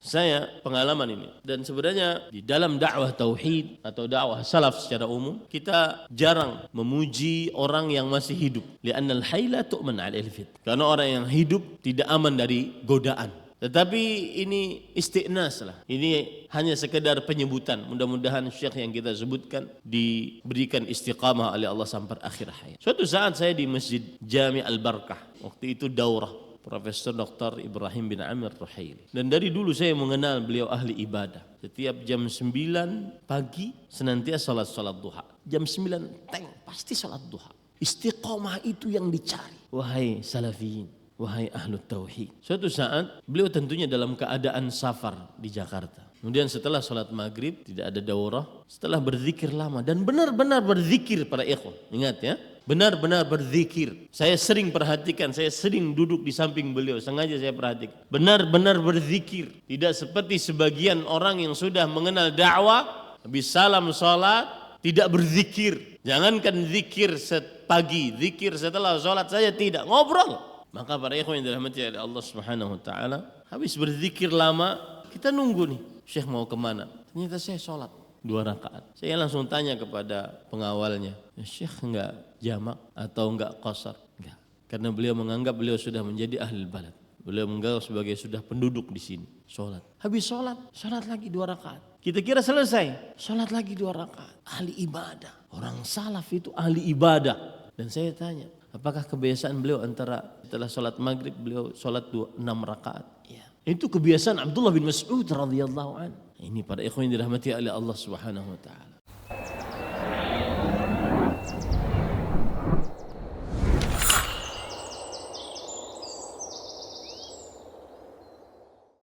saya pengalaman ini. Dan sebenarnya di dalam dakwah tauhid atau dakwah salaf secara umum, kita jarang memuji orang yang masih hidup. Li'annal hayy la tu'man 'alal fit. Karena orang yang hidup tidak aman dari godaan. Tetapi ini istiqnas lah. Ini hanya sekedar penyebutan. Mudah-mudahan syekh yang kita sebutkan diberikan istiqamah oleh Allah sampai akhir hayat. Suatu saat saya di Masjid Jami' Al-Barakah. Waktu itu daurah Profesor Dr. Ibrahim bin Amir Ruhaili. Dan dari dulu saya mengenal beliau ahli ibadah. Setiap jam 9 pagi senantiasa salat duha. Jam 9 pasti salat duha. Istiqamah itu yang dicari. Wahai salafiyin, wahai ahlut tauhid. Suatu saat beliau tentunya dalam keadaan safar di Jakarta. Kemudian setelah salat maghrib tidak ada daurah. Setelah berzikir lama dan benar-benar berzikir para ikhwan. Ingat ya. Benar-benar berzikir. Saya sering perhatikan, saya sering duduk di samping beliau, sengaja saya perhatikan. Benar-benar berzikir. Tidak seperti sebagian orang yang sudah mengenal dakwah, habis salam salat, tidak berzikir. Jangankan zikir pagi, zikir setelah salat saja tidak, ngobrol. Maka para ikhwan yang dirahmati oleh Allah Subhanahu wa taala, habis berzikir lama, kita nunggu nih, Syekh mau kemana? Ternyata saya salat 2 rakaat. Saya langsung tanya kepada pengawalnya, Syekh enggak jamak atau enggak qasar? Enggak. Karena beliau menganggap beliau sudah menjadi ahli balad. Beliau menganggap sebagai sudah penduduk di sini. Salat. Habis salat lagi 2 rakaat. Kita kira selesai, salat lagi 2 rakaat. Ahli ibadah. Orang salaf itu ahli ibadah. Dan saya tanya, apakah kebiasaan beliau antara setelah salat maghrib beliau salat 6 rakaat? Ya. Itu kebiasaan Abdullah bin Mas'ud radhiyallahu anhu. Ini para ikhwan yang dirahmati oleh Allah Subhanahu wa taala.